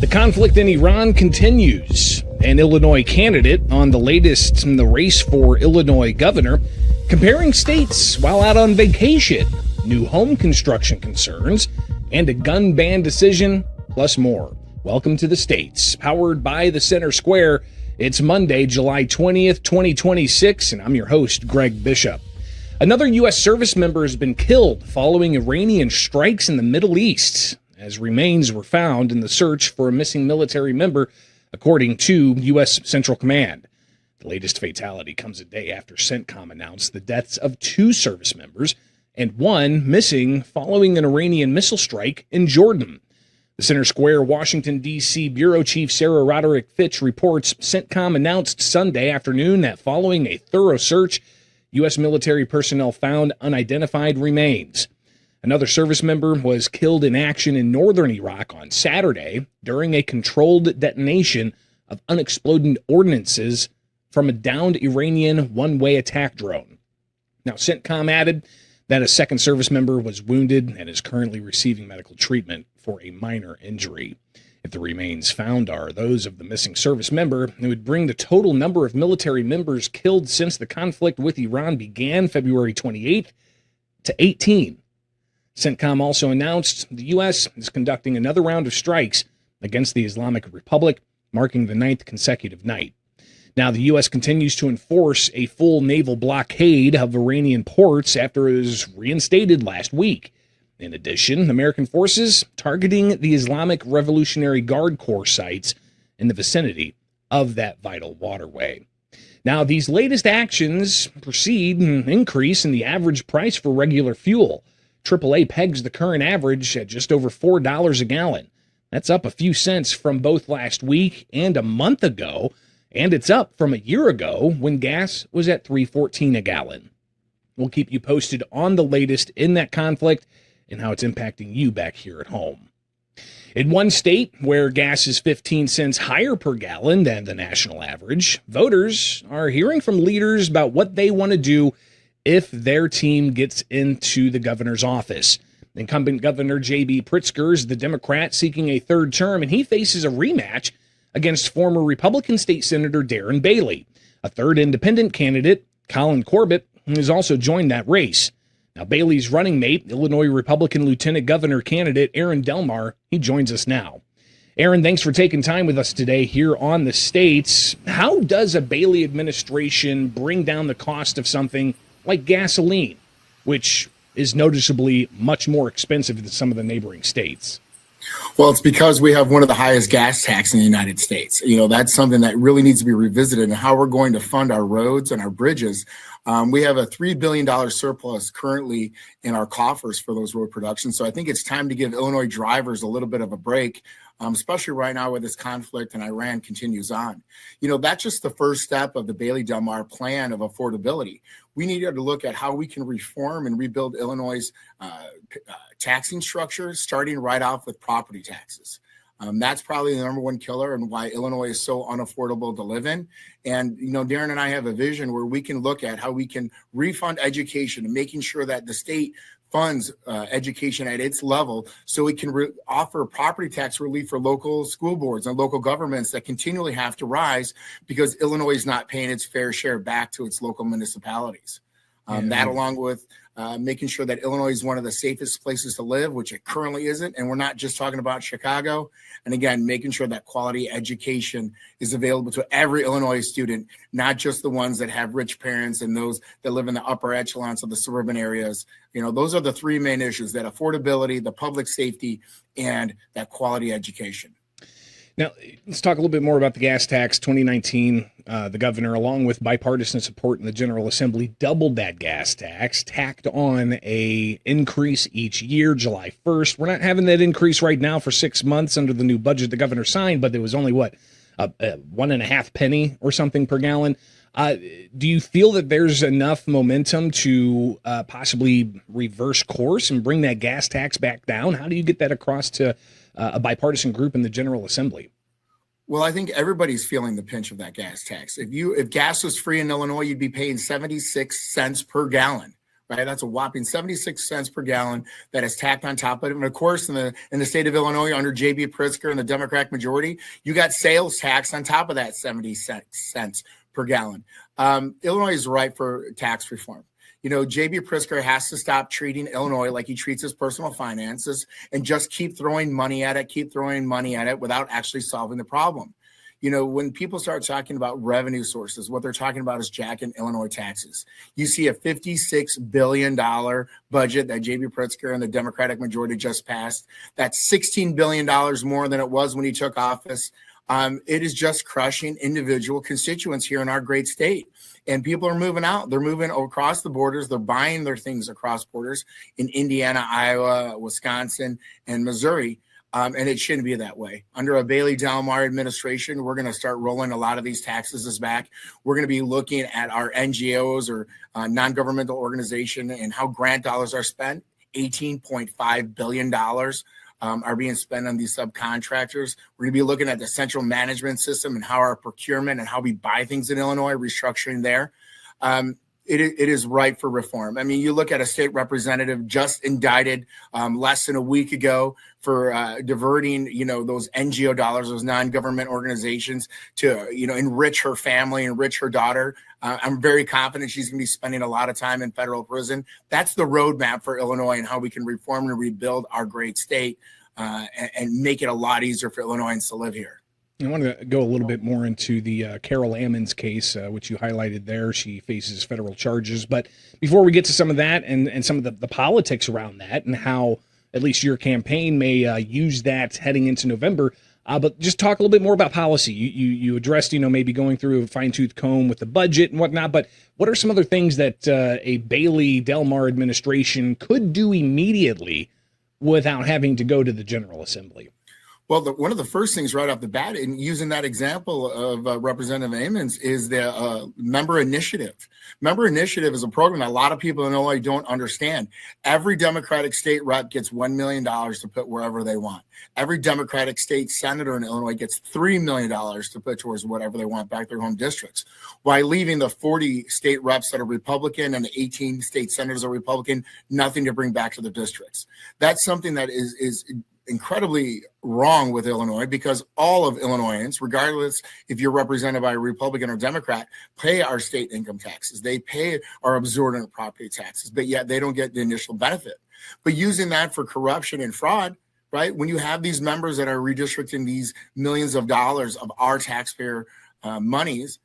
The conflict in Iran continues. An Illinois candidate on the latest in the race for Illinois governor, comparing states while out on vacation, new home construction concerns, and a gun ban decision, plus more. Welcome to the States, powered by the Center Square. It's Monday, July 20th, 2026, and I'm your host, Greg Bishop. Another U.S. service member has been killed following Iranian strikes in the Middle East, as remains were found in the search for a missing military member, according to U.S. Central Command. The latest fatality comes a day after CENTCOM announced the deaths of 2 service members and 1 missing following an Iranian missile strike in Jordan. The Center Square, Washington, D.C. Bureau Chief Sarah Roderick-Fitch reports CENTCOM announced Sunday afternoon that following a thorough search, U.S. military personnel found unidentified remains. Another service member was killed in action in northern Iraq on Saturday during a controlled detonation of unexploded ordnances from a downed Iranian one-way attack drone. Now, CENTCOM added that a second service member was wounded and is currently receiving medical treatment for a minor injury. If the remains found are those of the missing service member, it would bring the total number of military members killed since the conflict with Iran began February 28th to 18. CENTCOM also announced the U.S. is conducting another round of strikes against the Islamic Republic, marking the 9th consecutive night. Now, the U.S. continues to enforce a full naval blockade of Iranian ports after it was reinstated last week. In addition, American forces targeting the Islamic Revolutionary Guard Corps sites in the vicinity of that vital waterway. Now, these latest actions precede an increase in the average price for regular fuel. AAA pegs the current average at just over $4 a gallon. That's up a few cents from both last week and a month ago, and it's up from a year ago when gas was at $3.14 a gallon. We'll keep you posted on the latest in that conflict and how it's impacting you back here at home. In one state where gas is 15 cents higher per gallon than the national average, voters are hearing from leaders about what they want to do if their team gets into the governor's office. Incumbent Governor J.B. Pritzker is the Democrat seeking a third term, and he faces a rematch against former Republican State Senator Darren Bailey. A third independent candidate, Colin Corbett, has also joined that race. Now, Bailey's running mate, Illinois Republican Lieutenant Governor candidate Aaron Delmar, he joins us now. Aaron, thanks for taking time with us today here on the States. How does a Bailey administration bring down the cost of something like gasoline, which is noticeably much more expensive than some of the neighboring states? Well, it's because we have one of the highest gas tax in the United States. That's something that really needs to be revisited, and how we're going to fund our roads and our bridges. We have a $3 billion surplus currently in our coffers for those road productions. So I think it's time to give Illinois drivers a little bit of a break, especially right now where this conflict in Iran continues on. That's just the first step of the Bailey-Delmar plan of affordability. We need to look at how we can reform and rebuild Illinois' taxing structure, starting right off with property taxes. That's probably the number one killer and why Illinois is so unaffordable to live in. And, Darren and I have a vision where we can look at how we can refund education and making sure that the state funds education at its level so it can offer property tax relief for local school boards and local governments that continually have to rise because Illinois is not paying its fair share back to its local municipalities. That along with making sure that Illinois is one of the safest places to live, which it currently isn't. And we're not just talking about Chicago. And again, making sure that quality education is available to every Illinois student, not just the ones that have rich parents and those that live in the upper echelons of the suburban areas. Those are the 3 main issues: that affordability, the public safety, and that quality education. Now, let's talk a little bit more about the gas tax. 2019, the governor, along with bipartisan support in the General Assembly, doubled that gas tax, tacked on a increase each year, July 1st. We're not having that increase right now for 6 months under the new budget the governor signed, but it was only, 1.5 penny or something per gallon. Do you feel that there's enough momentum to possibly reverse course and bring that gas tax back down? How do you get that across to a bipartisan group in the General Assembly? Well, I think everybody's feeling the pinch of that gas tax. If gas was free in Illinois, you'd be paying 76 cents per gallon. right? That's a whopping 76 cents per gallon that is tacked on top of it. And of course, in the state of Illinois, under J.B. Pritzker and the Democratic majority, you got sales tax on top of that 76 cents per gallon. Illinois is ripe for tax reform. J.B. Pritzker has to stop treating Illinois like he treats his personal finances and just keep throwing money at it without actually solving the problem. When people start talking about revenue sources, what they're talking about is jacking Illinois taxes. You see a $56 billion budget that J.B. Pritzker and the Democratic majority just passed. That's $16 billion more than it was when he took office. It is just crushing individual constituents here in our great state. And people are moving out. They're moving across the borders. They're buying their things across borders in Indiana, Iowa, Wisconsin, and Missouri. And it shouldn't be that way. Under a Bailey Delmar administration, we're going to start rolling a lot of these taxes back. We're going to be looking at our NGOs or non-governmental organization and how grant dollars are spent. $18.5 billion are being spent on these subcontractors. We're going to be looking at the central management system and how our procurement and how we buy things in Illinois, restructuring there. It is ripe for reform. I mean, you look at a state representative just indicted less than a week ago for diverting, those NGO dollars, those non-government organizations to, enrich her family, enrich her daughter. I'm very confident she's going to be spending a lot of time in federal prison. That's the roadmap for Illinois and how we can reform and rebuild our great state and make it a lot easier for Illinoisans to live here. I want to go a little bit more into the Carol Ammons case, which you highlighted there. She faces federal charges. But before we get to some of that and some of the politics around that and how at least your campaign may use that heading into November, but just talk a little bit more about policy. You addressed, maybe going through a fine-tooth comb with the budget and whatnot, but what are some other things that a Bailey Delmar administration could do immediately without having to go to the General Assembly? Well, one of the first things right off the bat, in using that example of Representative Ammons, is the member initiative. Member initiative is a program that a lot of people in Illinois don't understand. Every Democratic state rep gets $1 million to put wherever they want. Every Democratic state senator in Illinois gets $3 million to put towards whatever they want back their home districts, while leaving the 40 state reps that are Republican and the 18 state senators are Republican nothing to bring back to the districts. That's something that is incredibly wrong with Illinois, because all of Illinoisans, regardless if you're represented by a Republican or Democrat, pay our state income taxes. They pay our absorbent property taxes, but yet they don't get the initial benefit. But using that for corruption and fraud, right? When you have these members that are redistricting these millions of dollars of our taxpayer monies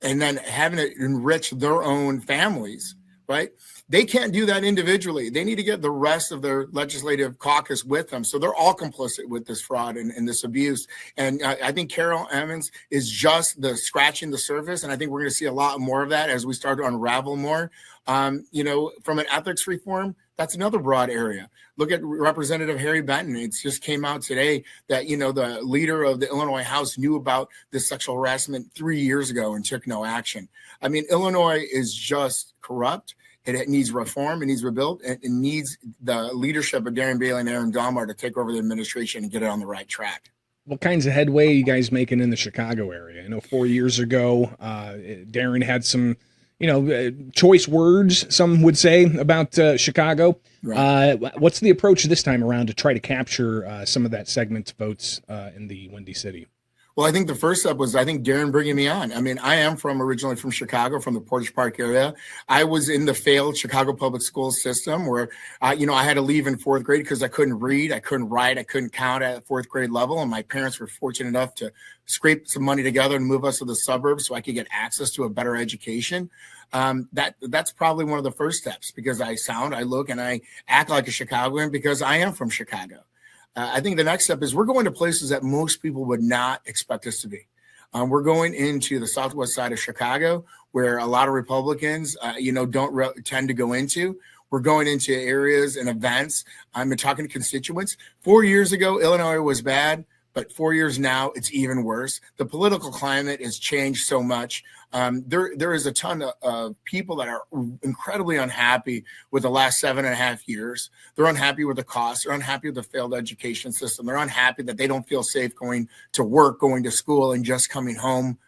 and then having it enrich their own families, right? They can't do that individually. They need to get the rest of their legislative caucus with them. So they're all complicit with this fraud and this abuse. And I think Carol Ammons is just scratching the surface. And I think we're going to see a lot more of that as we start to unravel more. From an ethics reform, that's another broad area. Look at Representative Harry Benton. It just came out today that, the leader of the Illinois House knew about this sexual harassment 3 years ago and took no action. I mean, Illinois is just corrupt. It needs reform. It needs rebuilt. It needs the leadership of Darren Bailey and Aaron Delmar to take over the administration and get it on the right track. What kinds of headway are you guys making in the Chicago area? I know 4 years ago, Darren had some, choice words, some would say, about Chicago. Right. What's the approach this time around to try to capture some of that segment votes in the Windy City? Well, I think the first step was, Darren bringing me on. I mean, I am originally from Chicago, from the Portage Park area. I was in the failed Chicago public school system where, I had to leave in fourth grade because I couldn't read, I couldn't write, I couldn't count at fourth grade level. And my parents were fortunate enough to scrape some money together and move us to the suburbs so I could get access to a better education. That's probably one of the first steps, because I look, and I act like a Chicagoan because I am from Chicago. I think the next step is we're going to places that most people would not expect us to be. We're going into the southwest side of Chicago, where a lot of Republicans, don't tend to go into. We're going into areas and events. I'm talking to constituents. 4 years ago, Illinois was bad, but 4 years now, it's even worse. The political climate has changed so much. There is a ton of people that are incredibly unhappy with the last 7.5 years. They're unhappy with the costs. They're unhappy with the failed education system. They're unhappy that they don't feel safe going to work, going to school, and just coming home.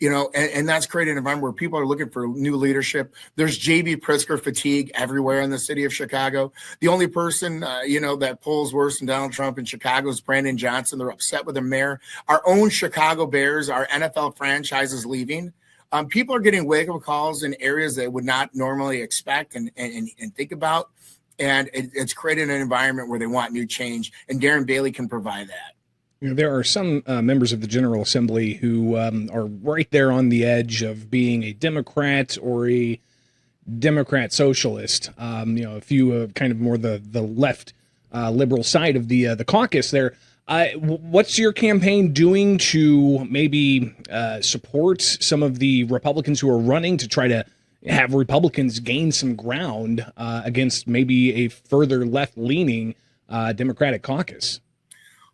And that's created an environment where people are looking for new leadership. There's J.B. Pritzker fatigue everywhere in the city of Chicago. The only person, that polls worse than Donald Trump in Chicago is Brandon Johnson. They're upset with the mayor. Our own Chicago Bears, our NFL franchise is leaving. People are getting wake-up calls in areas they would not normally expect and think about. And it's created an environment where they want new change. And Darren Bailey can provide that. There are some members of the General Assembly who are right there on the edge of being a Democrat or a Democrat socialist. A few kind of more the left liberal side of the caucus there. What's your campaign doing to maybe support some of the Republicans who are running to try to have Republicans gain some ground against maybe a further left-leaning Democratic caucus?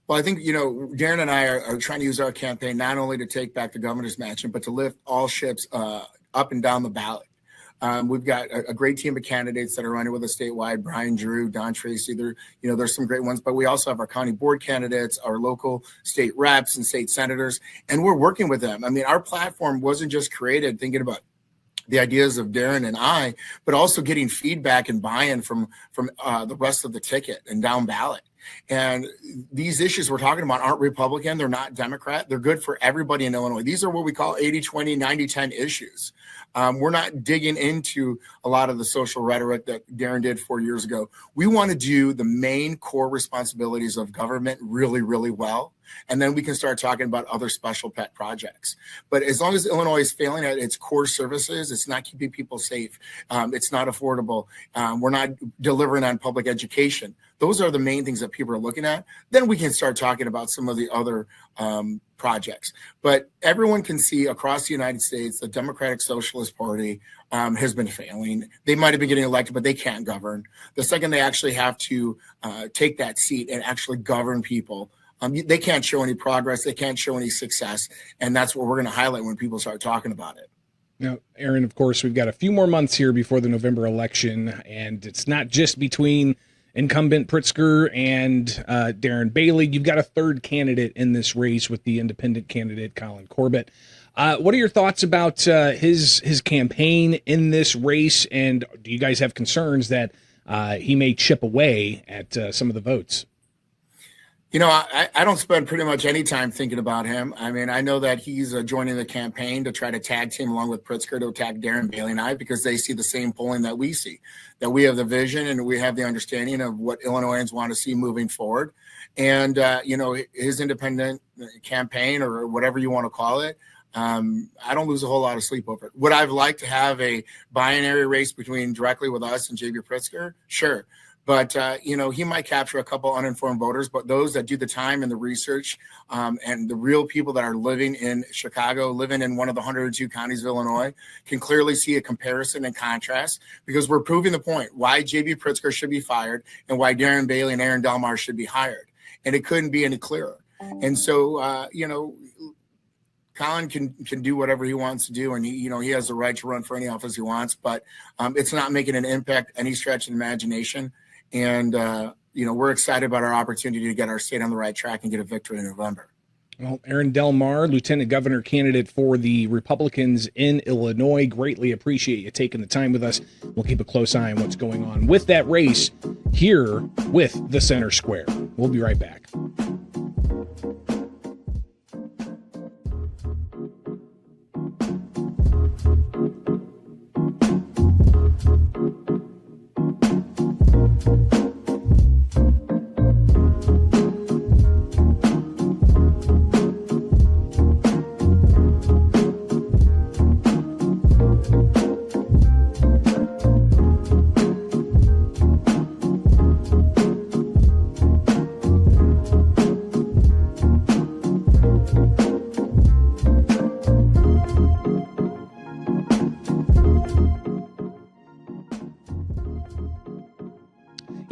Well, I think, Darren and I are trying to use our campaign not only to take back the governor's mansion, but to lift all ships up and down the ballot. We've got a great team of candidates that are running with us statewide: Brian Drew, Don Tracy. There's some great ones, but we also have our county board candidates, our local state reps and state senators, and we're working with them. I mean, our platform wasn't just created thinking about the ideas of Darren and I, but also getting feedback and buy-in from the rest of the ticket and down ballot. And these issues we're talking about aren't Republican. They're not Democrat. They're good for everybody in Illinois. These are what we call 80-20, 90-10 issues. We're not digging into a lot of the social rhetoric that Darren did 4 years ago. We want to do the main core responsibilities of government really, really well. And then we can start talking about other special pet projects. But as long as Illinois is failing at its core services, it's not keeping people safe. It's not affordable. We're not delivering on public education. Those are the main things that people are looking at. Then we can start talking about some of the other projects. But everyone can see across the United States, the Democratic Socialist Party has been failing. They might have been getting elected, but they can't govern. The second they actually have to take that seat and actually govern people, they can't show any progress. They can't show any success. And that's what we're going to highlight when people start talking about it. Now, Aaron, of course, we've got a few more months here before the November election, and it's not just between incumbent Pritzker and Darren Bailey. You've got a third candidate in this race with the independent candidate, Colin Corbett. What are your thoughts about his campaign in this race, and do you guys have concerns that he may chip away at some of the votes? I don't spend pretty much any time thinking about him. I mean, I know that he's joining the campaign to try to tag team along with Pritzker to attack Darren Bailey and I, because they see the same polling that we see, that we have the vision and we have the understanding of what Illinoisans want to see moving forward. And, his independent campaign, or whatever you want to call it, I don't lose a whole lot of sleep over it. Would I like to have a binary race directly with us and J.B. Pritzker? Sure. But, he might capture a couple uninformed voters, but those that do the time and the research and the real people that are living in Chicago, living in one of the 102 counties of Illinois, can clearly see a comparison and contrast, because we're proving the point why J.B. Pritzker should be fired and why Darren Bailey and Aaron Delmar should be hired. And it couldn't be any clearer. And so, Colin can do whatever he wants to do, and he has the right to run for any office he wants, but it's not making an impact any stretch of the imagination. And, we're excited about our opportunity to get our state on the right track and get a victory in November. Well, Aaron Delmar, Lieutenant Governor candidate for the Republicans in Illinois, greatly appreciate you taking the time with us. We'll keep a close eye on what's going on with that race here with the Center Square. We'll be right back.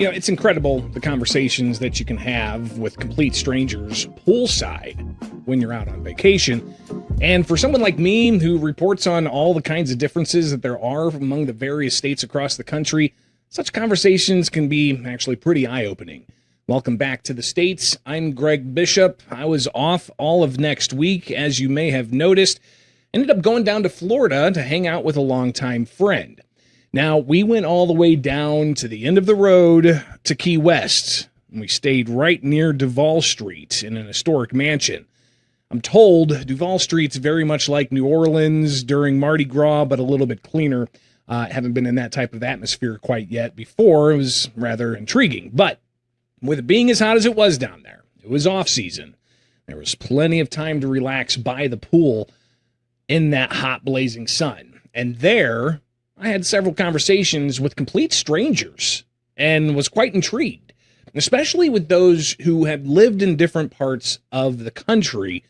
It's incredible the conversations that you can have with complete strangers poolside when you're out on vacation. And for someone like me who reports on all the kinds of differences that there are among the various states across the country, such conversations can be actually pretty eye-opening. Welcome back to the States. I'm Greg Bishop. I was off all of next week, as you may have noticed. ended up going down to Florida to hang out with a longtime friend. Now, we went all the way down to the end of the road to Key West, and we stayed right near Duval Street in an historic mansion. I'm told Duval Street's very much like New Orleans during Mardi Gras, but a little bit cleaner. Haven't been in that type of atmosphere quite yet before. It was rather intriguing. But with it being as hot as it was down there, it was off season. There was plenty of time to relax by the pool in that hot, blazing sun. And there, I had several conversations with complete strangers and was quite intrigued, especially with those who had lived in different parts of the country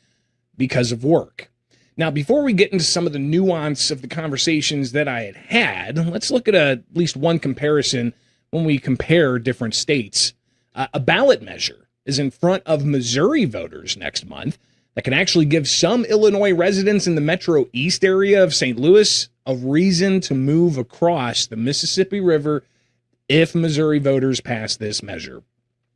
because of work. Now, before we get into some of the nuance of the conversations that I had, let's look at least one comparison when we compare different states. A ballot measure is in front of Missouri voters next month that can actually give some Illinois residents in the Metro East area of St. Louis a reason to move across the Mississippi River if Missouri voters pass this measure.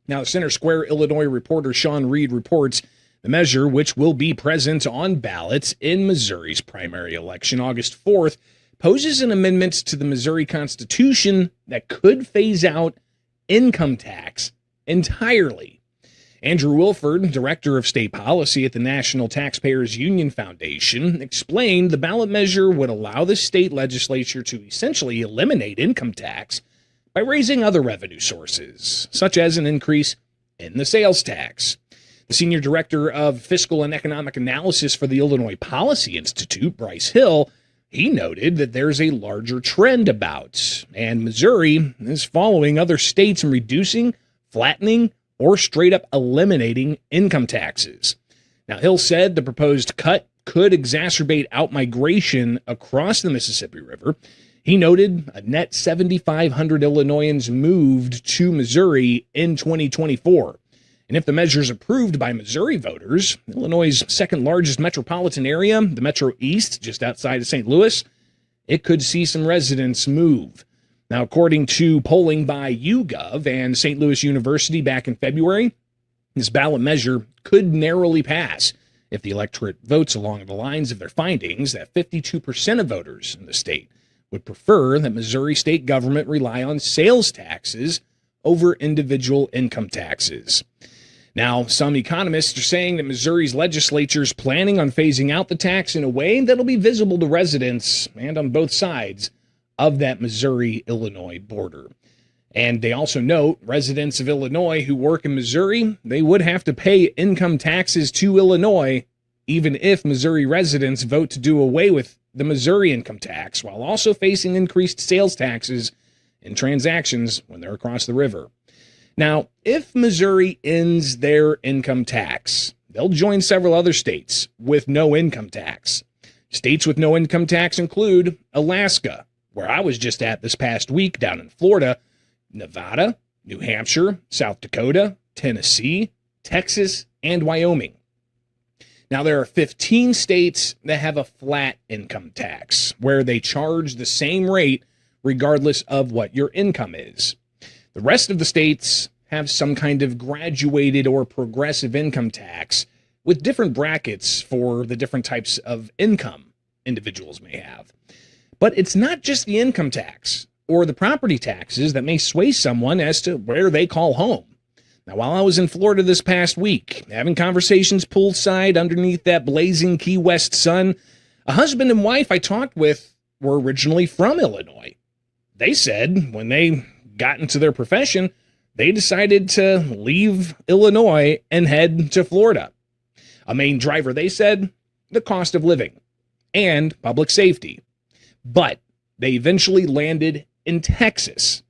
Now, Center Square Illinois reporter Sean Reed reports the measure, which will be present on ballots in Missouri's primary election August 4th, poses an amendment to the Missouri Constitution that could phase out income tax entirely. Andrew Wilford, director of state policy at the National Taxpayers Union Foundation, explained the ballot measure would allow the state legislature to essentially eliminate income tax by raising other revenue sources, such as an increase in the sales tax. The senior director of fiscal and economic analysis for the Illinois Policy Institute, Bryce Hill, he noted that there's a larger trend about, and Missouri is following other states in reducing, flattening, or straight up eliminating income taxes. Now, Hill said the proposed cut could exacerbate outmigration across the Mississippi River. He noted a net 7,500 Illinoisans moved to Missouri in 2024. And if the measure is approved by Missouri voters, Illinois' second largest metropolitan area, the Metro East, just outside of St. Louis, it could see some residents move. Now, according to polling by YouGov and St. Louis University back in February, this ballot measure could narrowly pass if the electorate votes along the lines of their findings that 52% of voters in the state would prefer that Missouri state government rely on sales taxes over individual income taxes. Now, some economists are saying that Missouri's legislature is planning on phasing out the tax in a way that'll be visible to residents and on both sides of that Missouri-Illinois border. And they also note residents of Illinois who work in Missouri, they would have to pay income taxes to Illinois, even if Missouri residents vote to do away with the Missouri income tax, while also facing increased sales taxes in transactions when they're across the river. Now, if Missouri ends their income tax, they'll join several other states with no income tax. States with no income tax include Alaska, where I was just at this past week down in Florida, Nevada, New Hampshire, South Dakota, Tennessee, Texas, and Wyoming. Now, there are 15 states that have a flat income tax, where they charge the same rate regardless of what your income is. The rest of the states have some kind of graduated or progressive income tax with different brackets for the different types of income individuals may have. But it's not just the income tax or the property taxes that may sway someone as to where they call home. Now, while I was in Florida this past week, having conversations poolside underneath that blazing Key West sun, a husband and wife I talked with were originally from Illinois. They said when they got into their profession, they decided to leave Illinois and head to Florida. A main driver, they said, the cost of living and public safety. But they eventually landed in Texas.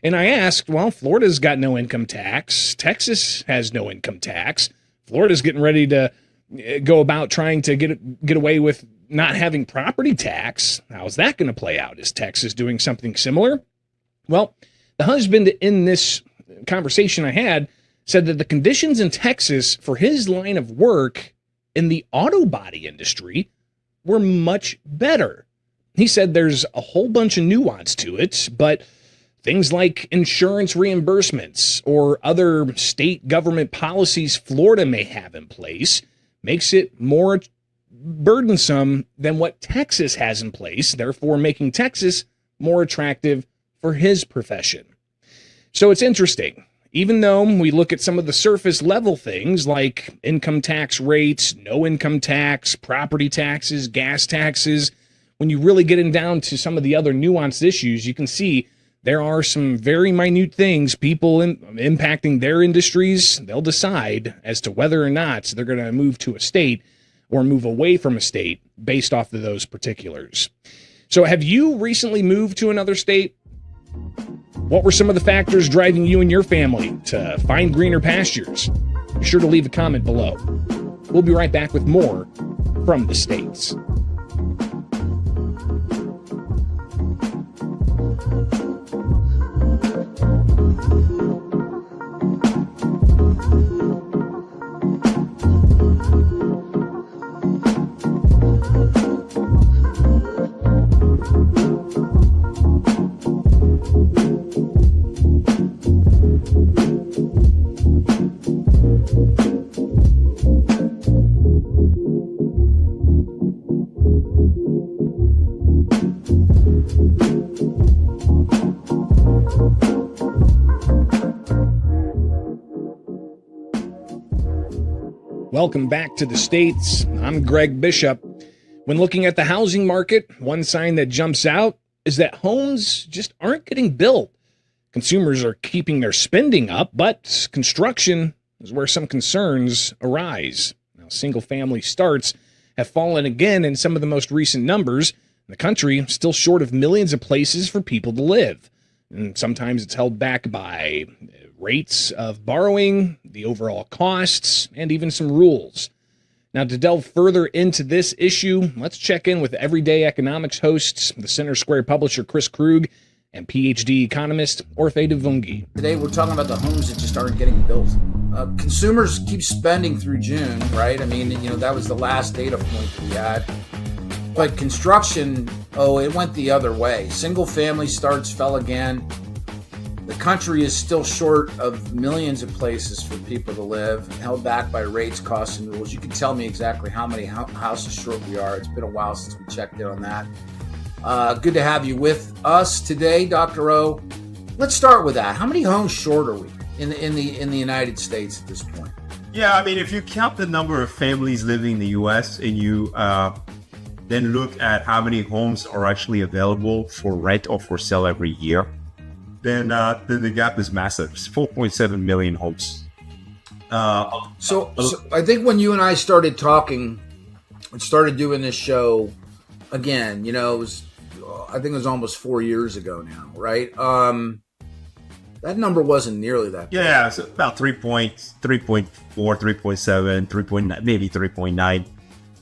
And I asked, well, Florida's got no income tax. Texas has no income tax. Florida's getting ready to go about trying to get away with not having property tax. How's that going to play out? Is Texas doing something similar? Well, the husband in this conversation I had said that the conditions in Texas for his line of work in the auto body industry were much better. He said there's a whole bunch of nuance to it, but things like insurance reimbursements or other state government policies Florida may have in place makes it more burdensome than what Texas has in place, therefore making Texas more attractive for his profession. So it's interesting. Even though we look at some of the surface level things like income tax rates, no income tax, property taxes, gas taxes, when you really get in down to some of the other nuanced issues, you can see there are some very minute things, people impacting their industries. They'll decide as to whether or not they're going to move to a state or move away from a state based off of those particulars. So have you recently moved to another state? What were some of the factors driving you and your family to find greener pastures? Be sure to leave a comment below. We'll be right back with more from the States. Welcome back to the States. I'm Greg Bishop. When looking at the housing market, one sign that jumps out is that homes just aren't getting built. Consumers are keeping their spending up, but construction is where some concerns arise. Now, single-family starts have fallen again in some of the most recent numbers. The country is still short of millions of places for people to live. And sometimes it's held back by rates of borrowing, the overall costs, and even some rules. Now, to delve further into this issue, let's check in with everyday economics hosts, the Center Square publisher Chris Krug, and PhD economist Orphe Devungi. Today, we're talking about the homes that just aren't getting built. Consumers keep spending through June, right? I mean, that was the last data point that we had. But construction, it went the other way. Single family starts fell again. The country is still short of millions of places for people to live, held back by rates, costs, and rules. You can tell me exactly how many houses short we are. It's been a while since we checked in on that. Good to have you with us today, Dr. O. Let's start with that. How many homes short are we in the United States at this point? Yeah, I mean, if you count the number of families living in the U.S. and you then look at how many homes are actually available for rent or for sale every year, then the gap is massive. It's 4.7 million homes. So I think when you and I started talking and started doing this show again, it was, I think it was almost 4 years ago now, right? That number wasn't nearly that big. Yeah, it's about 3.4, 3.7, 3.9, maybe 3.9.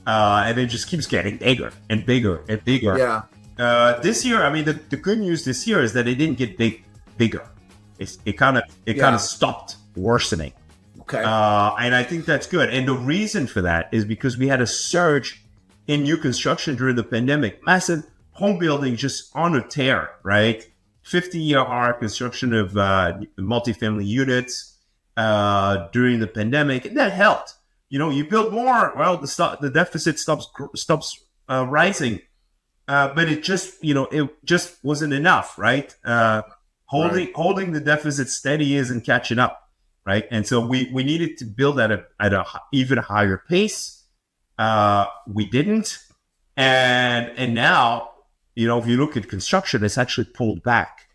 And it just keeps getting bigger and bigger and bigger. Yeah. This year, I mean, the good news this year is that it didn't get bigger. It kind of stopped worsening. Okay. And I think that's good. And the reason for that is because we had a surge in new construction during the pandemic. Massive home building just on a tear, right? 50-year arc construction of multifamily units during the pandemic. And that helped. You build more. Well, the deficit stops rising. But it just, it just wasn't enough, right? Holding the deficit steady isn't catching up, right? And so we needed to build at a even higher pace. We didn't, and now, if you look at construction, it's actually pulled back,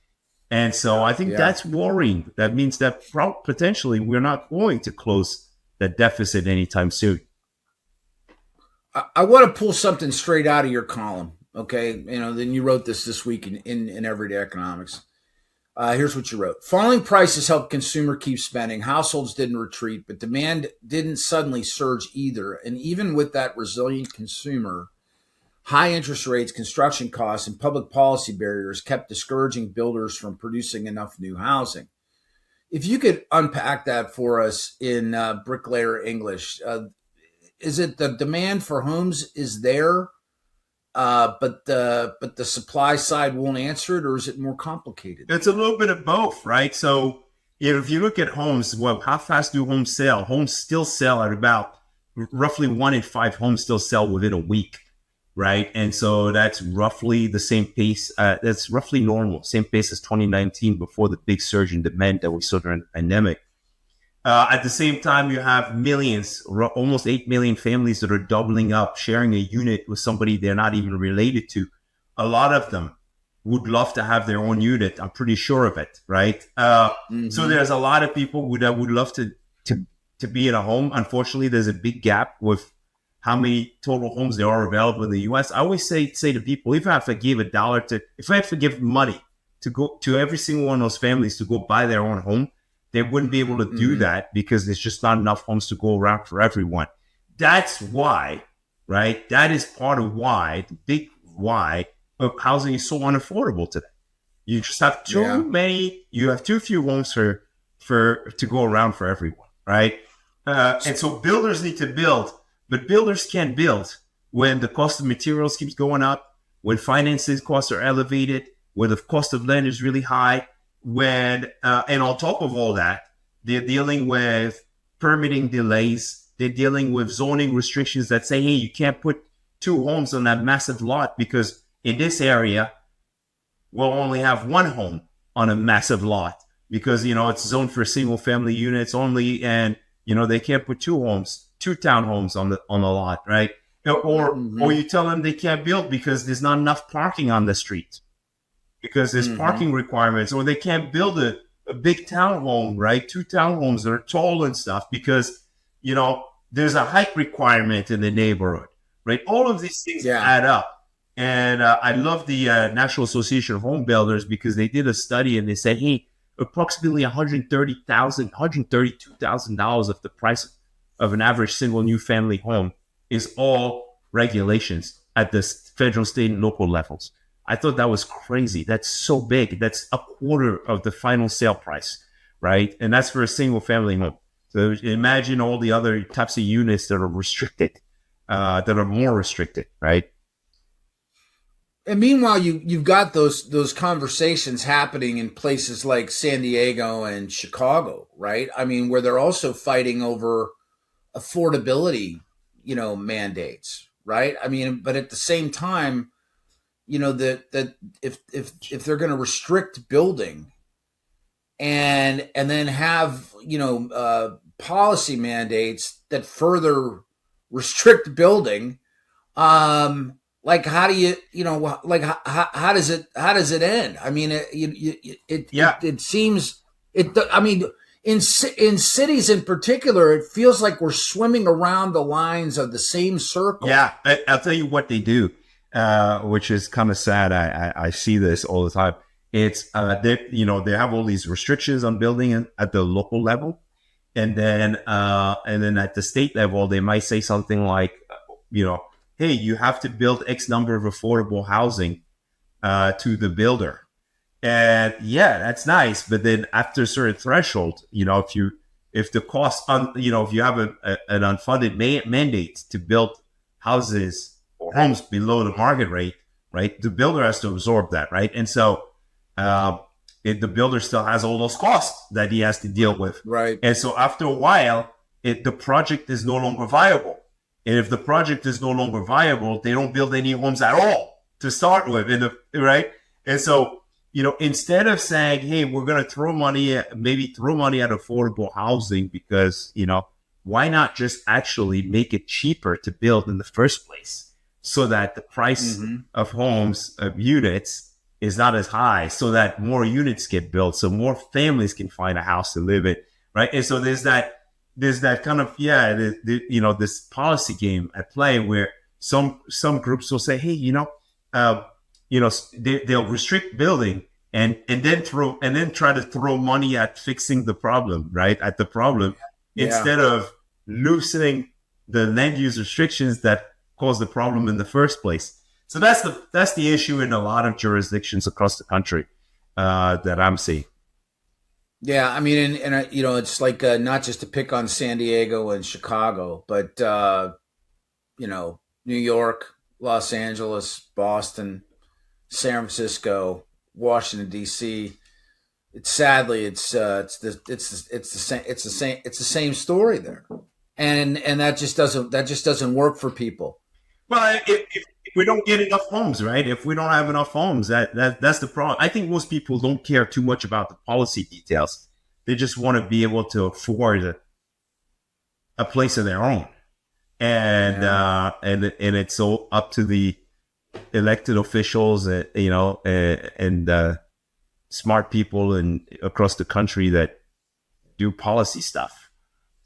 and so I think that's worrying. That means that potentially we're not going to close the deficit anytime soon. I want to pull something straight out of your column. Okay, then you wrote this week in Everyday Economics. Here's what you wrote. Falling prices helped consumer keep spending. Households didn't retreat, but demand didn't suddenly surge either. And even with that resilient consumer, high interest rates, construction costs, and public policy barriers kept discouraging builders from producing enough new housing. If you could unpack that for us in bricklayer English, is it the demand for homes is there? But the supply side won't answer it, or is it more complicated? It's a little bit of both, right? So if you look at homes, how fast do homes sell? Homes still sell at about roughly 1 in 5 homes still sell within a week, right? And so that's roughly the same pace. That's roughly normal, same pace as 2019 before the big surge in demand that we saw during the pandemic. At the same time, you have millions, almost 8 million families that are doubling up, sharing a unit with somebody they're not even related to. A lot of them would love to have their own unit. I'm pretty sure of it, right? So there's a lot of people that would love to be in a home. Unfortunately, there's a big gap with how many total homes there are available in the U.S. I always say to people, if I have to give money to go to every single one of those families to go buy their own home, they wouldn't be able to do that because there's just not enough homes to go around for everyone. That's why, right? That is part of why, the big why of housing is so unaffordable today. You just have you have too few homes to go around for everyone, right? And so builders need to build, but builders can't build when the cost of materials keeps going up, when financing costs are elevated, when the cost of land is really high, and on top of all that, they're dealing with permitting delays. They're dealing with zoning restrictions that say, hey, you can't put 2 homes on that massive lot because in this area, we'll only have 1 home on a massive lot because, it's zoned for single family units only. And, they can't put 2 townhomes on the lot, right? Or you tell them they can't build because there's not enough parking on the street. Because there's parking requirements, or they can't build a big townhome, right? 2 townhomes that are tall and stuff because, there's a height requirement in the neighborhood, right? All of these things add up. And I love the National Association of Home Builders because they did a study and they said, hey, approximately $132,000 of the price of an average single new family home is all regulations at the federal, state, and local levels. I thought that was crazy. That's so big. That's a quarter of the final sale price, right? And that's for a single family home. So imagine all the other types of units that are restricted, that are more restricted, right? And meanwhile, you've got those conversations happening in places like San Diego and Chicago, right? I mean, where they're also fighting over affordability, mandates, right? I mean, but at the same time, that if they're going to restrict building and then have policy mandates that further restrict building, like how do how does it end? I mean, it seems I mean, in cities in particular, it feels like we're swimming around the lines of the same circle. Yeah, I'll tell you what they do. Which is kind of sad. I see this all the time. It's they have all these restrictions on building at the local level, and then at the state level they might say something like, hey, you have to build X number of affordable housing to the builder, and that's nice. But then after a certain threshold, if the cost if you have an unfunded mandate to build houses or homes below the market rate, right? The builder has to absorb that, right? And so the builder still has all those costs that he has to deal with. Right. And so after a while, the project is no longer viable. And if the project is no longer viable, they don't build any homes at all to start with, right? And so, instead of saying, hey, we're going to throw money at affordable housing because, why not just actually make it cheaper to build in the first place? So that the price of homes, of units, is not as high, so that more units get built, so more families can find a house to live in, right? And so there's that kind of this policy game at play where some groups will say, hey, they'll restrict building and then try to throw money at fixing the problem, right? At the problem, instead of loosening the land use restrictions that caused the problem in the first place. So that's the issue in a lot of jurisdictions across the country that I'm seeing. Yeah, I mean, and it's like not just to pick on San Diego and Chicago, but New York, Los Angeles, Boston, San Francisco, Washington D.C. It's the same story there. and that just doesn't work for people. Well, if we don't get enough homes, right? If we don't have enough homes, that's the problem. I think most people don't care too much about the policy details. They just want to be able to afford a place of their own, and it's all up to the elected officials, and smart people across the country that do policy stuff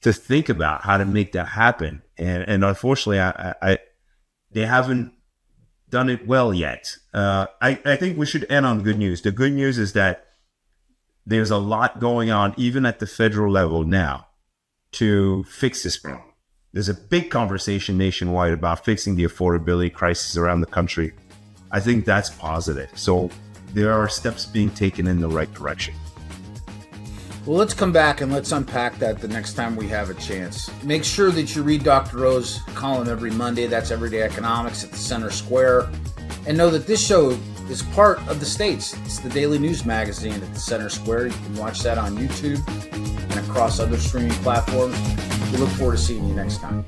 to think about how to make that happen. And unfortunately, they haven't done it well yet. I think we should end on good news. The good news is that there's a lot going on, even at the federal level now, to fix this problem. There's a big conversation nationwide about fixing the affordability crisis around the country. I think that's positive. So there are steps being taken in the right direction. Well, let's come back and let's unpack that the next time we have a chance. Make sure that you read Dr. O's column every Monday. That's Everyday Economics at the Center Square. And know that this show is part of the States. It's the daily news magazine at the Center Square. You can watch that on YouTube and across other streaming platforms. We look forward to seeing you next time.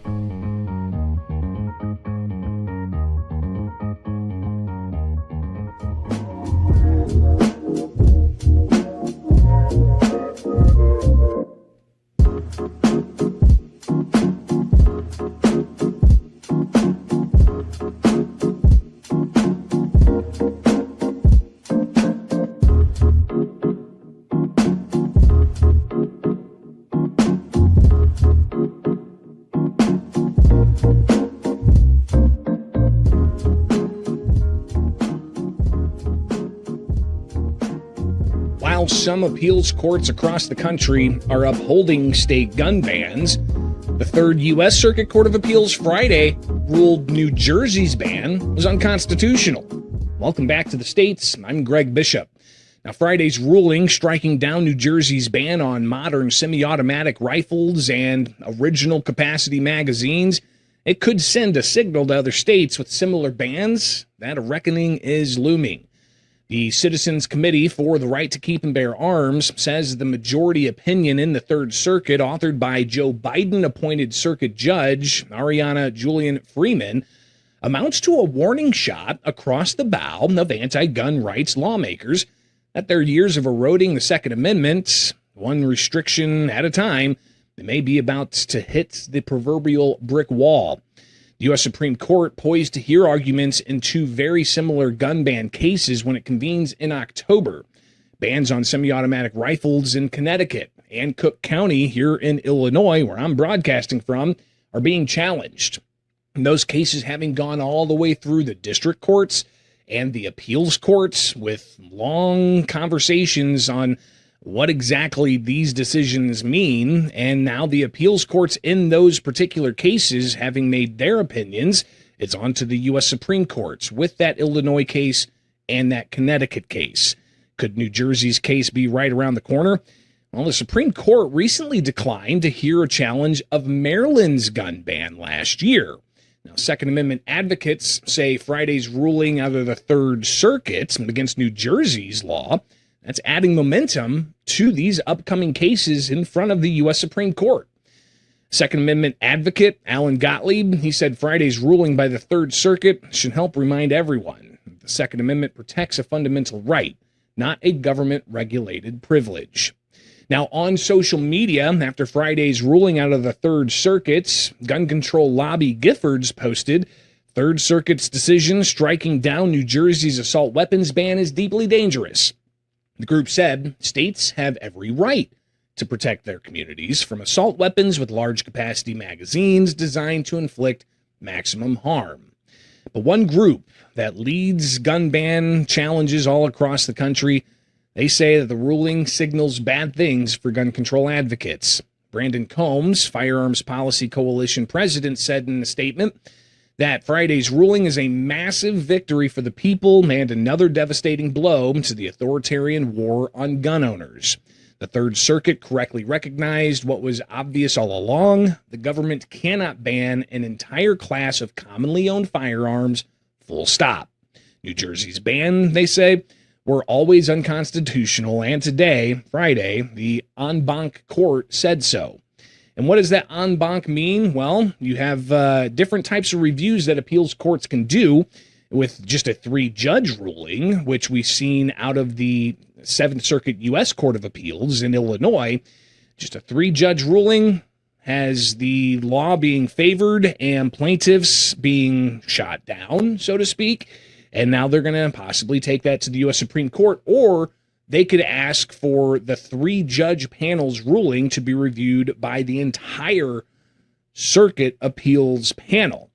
While some appeals courts across the country are upholding state gun bans, the Third U.S. Circuit Court of Appeals Friday ruled New Jersey's ban was unconstitutional. Welcome back to the States. I'm Greg Bishop. Now, Friday's ruling striking down New Jersey's ban on modern semi-automatic rifles and original capacity magazines, it could send a signal to other states with similar bans that a reckoning is looming. The Citizens Committee for the Right to Keep and Bear Arms says the majority opinion in the Third Circuit, authored by Joe Biden-appointed circuit judge Ariana Julian Freeman, amounts to a warning shot across the bow of anti-gun rights lawmakers that their years of eroding the Second Amendment, one restriction at a time, they may be about to hit the proverbial brick wall. The U.S. Supreme Court poised to hear arguments in two very similar gun ban cases when it convenes in October. Bans on semi-automatic rifles in Connecticut and Cook County here in Illinois, where I'm broadcasting from, are being challenged. And those cases having gone all the way through the district courts and the appeals courts with long conversations on what exactly these decisions mean, and now the appeals courts in those particular cases having made their opinions, it's on to the U.S. Supreme Courts with that Illinois case and that Connecticut case. Could New Jersey's case be right around the corner? Well, the Supreme Court recently declined to hear a challenge of Maryland's gun ban last year. Now, Second Amendment advocates say Friday's ruling out of the Third Circuit against New Jersey's law, that's adding momentum to these upcoming cases in front of the U.S. Supreme Court. Second Amendment advocate Alan Gottlieb, he said Friday's ruling by the Third Circuit should help remind everyone that the Second Amendment protects a fundamental right, not a government-regulated privilege. Now, on social media, after Friday's ruling out of the Third Circuit, gun control lobby Giffords posted, Third Circuit's decision striking down New Jersey's assault weapons ban is deeply dangerous. The group said states have every right to protect their communities from assault weapons with large capacity magazines designed to inflict maximum harm. But one group that leads gun ban challenges all across the country, they say that the ruling signals bad things for gun control advocates. Brandon Combs, Firearms Policy Coalition president, said in a statement that Friday's ruling is a massive victory for the people and another devastating blow to the authoritarian war on gun owners. The Third Circuit correctly recognized what was obvious all along: the government cannot ban an entire class of commonly owned firearms, full stop. New Jersey's ban, they say, were always unconstitutional, and today, Friday, the en banc court said so. And what does that en banc mean? Well, you have different types of reviews that appeals courts can do with just a 3-judge ruling, which we've seen out of the 7th Circuit U.S. Court of Appeals in Illinois. Just a 3-judge ruling has the law being favored and plaintiffs being shot down, so to speak. And now they're going to possibly take that to the U.S. Supreme Court, or they could ask for the 3-judge panel's ruling to be reviewed by the entire circuit appeals panel.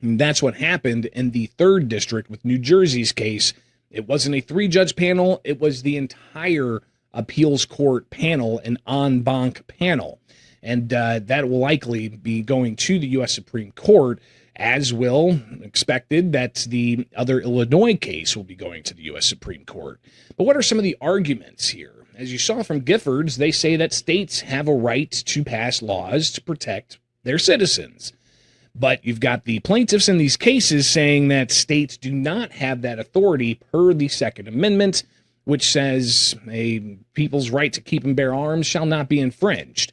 And that's what happened in the 3rd District with New Jersey's case. It wasn't a 3-judge panel. It was the entire appeals court panel, an en banc panel. And that will likely be going to the U.S. Supreme Court, as will, expected, that the other Illinois case will be going to the U.S. Supreme Court. But what are some of the arguments here? As you saw from Giffords, they say that states have a right to pass laws to protect their citizens. But you've got the plaintiffs in these cases saying that states do not have that authority per the Second Amendment, which says a people's right to keep and bear arms shall not be infringed.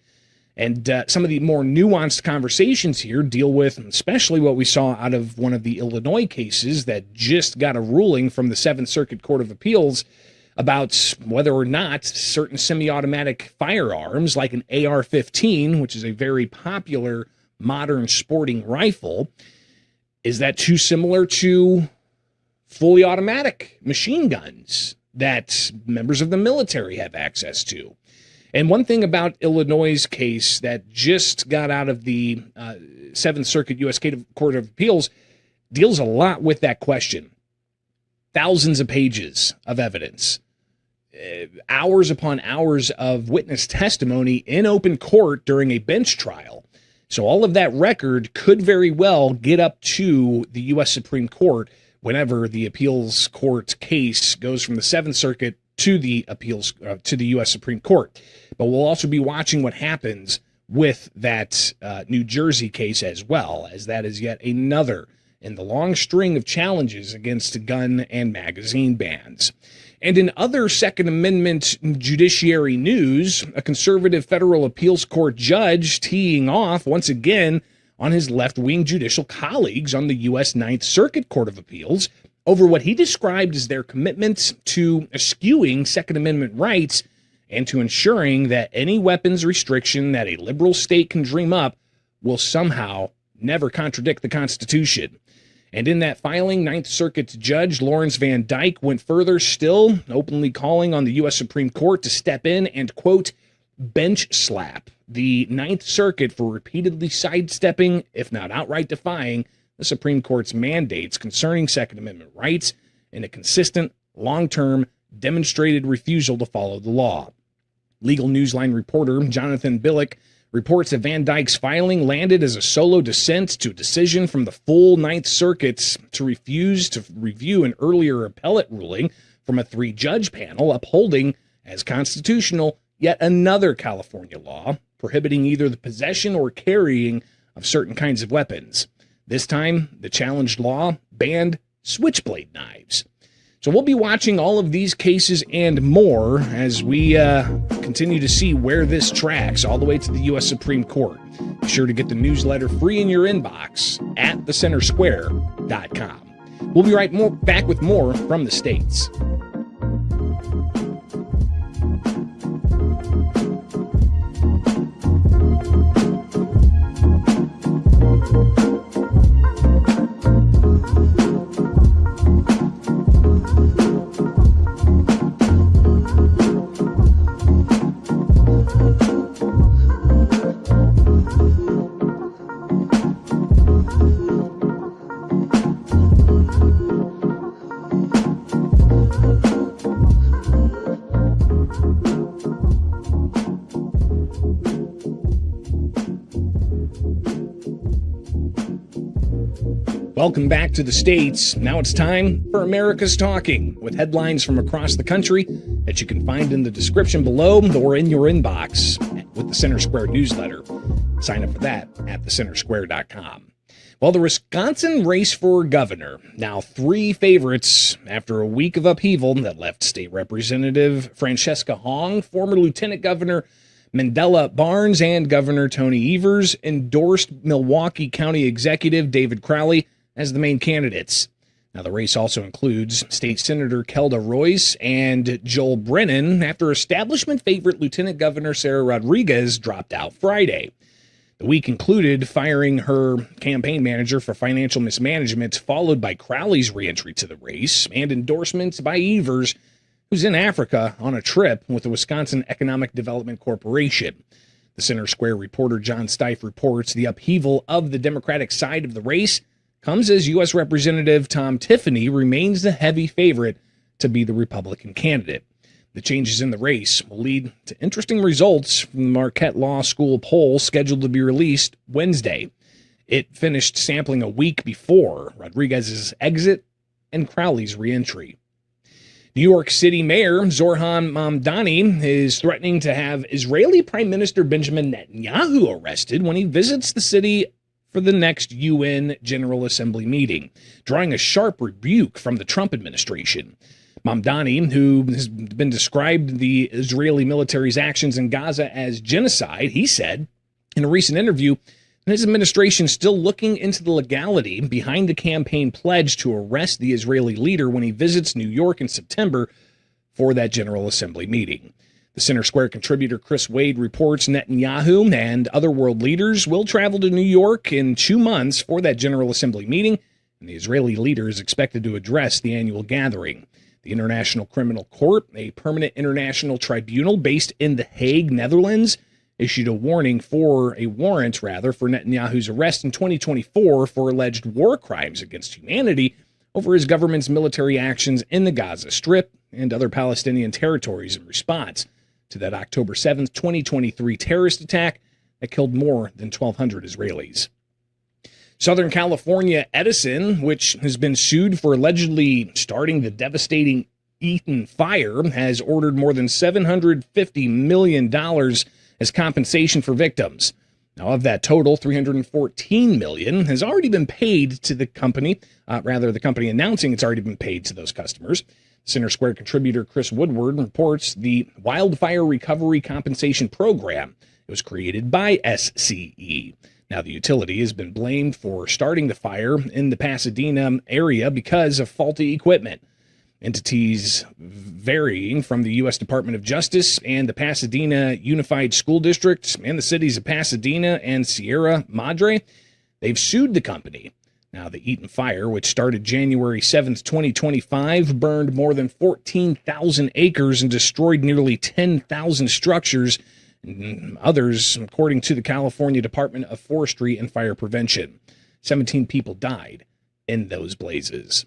And some of the more nuanced conversations here deal with, especially what we saw out of one of the Illinois cases that just got a ruling from the 7th Circuit Court of Appeals about whether or not certain semi-automatic firearms, like an AR-15, which is a very popular modern sporting rifle, is that too similar to fully automatic machine guns that members of the military have access to? And one thing about Illinois' case that just got out of the 7th Circuit U.S. Court of Appeals deals a lot with that question. Thousands of pages of evidence, hours upon hours of witness testimony in open court during a bench trial. So all of that record could very well get up to the U.S. Supreme Court whenever the appeals court case goes from the 7th Circuit to the appeals to the U.S. Supreme Court. But we'll also be watching what happens with that New Jersey case as well, as that is yet another in the long string of challenges against gun and magazine bans. And in other Second Amendment judiciary news, a conservative federal appeals court judge teeing off once again on his left-wing judicial colleagues on the U.S. 9th Circuit Court of Appeals over what he described as their commitment to eschewing Second Amendment rights and to ensuring that any weapons restriction that a liberal state can dream up will somehow never contradict the Constitution. And in that filing, 9th Circuit Judge Lawrence Van Dyke went further still, openly calling on the U.S. Supreme Court to step in and, quote, bench slap the 9th Circuit for repeatedly sidestepping, if not outright defying, the Supreme Court's mandates concerning Second Amendment rights in a consistent, long-term, demonstrated refusal to follow the law. Legal Newsline reporter Jonathan Billick reports that Van Dyke's filing landed as a solo dissent to a decision from the full 9th Circuit to refuse to review an earlier appellate ruling from a 3-judge panel upholding as constitutional yet another California law prohibiting either the possession or carrying of certain kinds of weapons. This time, the challenged law banned switchblade knives. So we'll be watching all of these cases and more as we continue to see where this tracks all the way to the U.S. Supreme Court. Be sure to get the newsletter free in your inbox at thecentersquare.com. We'll be back with more from the States. Welcome back to the States. Now it's time for America's Talking, with headlines from across the country that you can find in the description below or in your inbox with the Center Square newsletter. Sign up for that at thecentersquare.com. Well, the Wisconsin race for governor, now 3 favorites after a week of upheaval that left State Representative Francesca Hong, former Lieutenant Governor Mandela Barnes and Governor Tony Evers endorsed Milwaukee County Executive David Crowley as the main candidates. Now, the race also includes State Senator Kelda Royce and Joel Brennan after establishment favorite Lieutenant Governor Sarah Rodriguez dropped out Friday. The week included firing her campaign manager for financial mismanagement, followed by Crowley's reentry to the race and endorsements by Evers, who's in Africa on a trip with the Wisconsin Economic Development Corporation. The Center Square reporter John Stife reports the upheaval of the Democratic side of the race comes as U.S. Representative Tom Tiffany remains the heavy favorite to be the Republican candidate. The changes in the race will lead to interesting results from the Marquette Law School poll scheduled to be released Wednesday. It finished sampling a week before Rodriguez's exit and Crowley's reentry. New York City Mayor Zohran Mamdani is threatening to have Israeli Prime Minister Benjamin Netanyahu arrested when he visits the city for the next UN General Assembly meeting, drawing a sharp rebuke from the Trump administration. Mamdani, who has been described the Israeli military's actions in Gaza as genocide, he said in a recent interview that his administration is still looking into the legality behind the campaign pledge to arrest the Israeli leader when he visits New York in September for that General Assembly meeting. The Center Square contributor Chris Wade reports Netanyahu and other world leaders will travel to New York in 2 months for that General Assembly meeting, and the Israeli leader is expected to address the annual gathering. The International Criminal Court, a permanent international tribunal based in The Hague, Netherlands, issued a warrant for Netanyahu's arrest in 2024 for alleged war crimes against humanity over his government's military actions in the Gaza Strip and other Palestinian territories in response to that October 7th, 2023 terrorist attack that killed more than 1,200 Israelis. Southern California Edison, which has been sued for allegedly starting the devastating Eaton fire, has ordered more than $750 million as compensation for victims. Now, of that total, $314 million has already been paid to the company, the company announcing it's already been paid to those customers. Center Square contributor Chris Woodward reports the Wildfire Recovery Compensation Program. It was created by SCE. Now, the utility has been blamed for starting the fire in the Pasadena area because of faulty equipment. Entities varying from the U.S. Department of Justice and the Pasadena Unified School District and the cities of Pasadena and Sierra Madre, they've sued the company. Now, the Eaton fire, which started January 7th, 2025, burned more than 14,000 acres and destroyed nearly 10,000 structures and others, according to the California Department of Forestry and Fire Prevention. 17 people died in those blazes.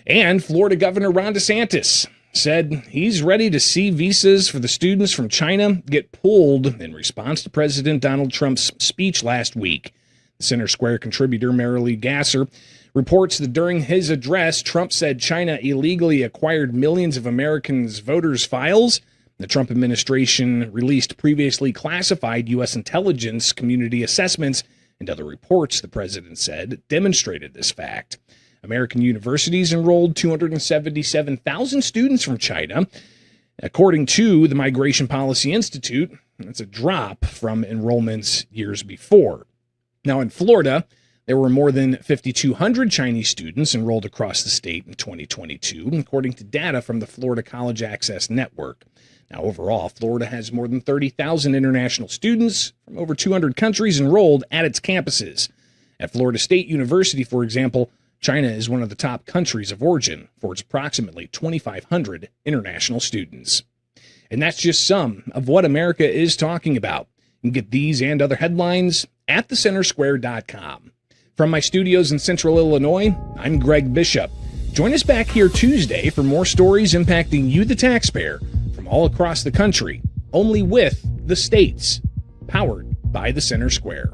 And Florida Governor Ron DeSantis said he's ready to see visas for the students from China get pulled in response to President Donald Trump's speech last week. The Center Square contributor Marilee Gasser reports that during his address, Trump said China illegally acquired millions of Americans' voters' files. The Trump administration released previously classified U.S. intelligence community assessments and other reports, the president said, demonstrated this fact. American universities enrolled 277,000 students from China. According to the Migration Policy Institute, that's a drop from enrollments years before. Now, in Florida, there were more than 5,200 Chinese students enrolled across the state in 2022, according to data from the Florida College Access Network. Now, overall, Florida has more than 30,000 international students from over 200 countries enrolled at its campuses. At Florida State University, for example, China is one of the top countries of origin for its approximately 2,500 international students. And that's just some of what America is talking about. You can get these and other headlines at thecentersquare.com. From my studios in Central Illinois, I'm Greg Bishop. Join us back here Tuesday for more stories impacting you, the taxpayer, from all across the country, only with the states, powered by the Center Square.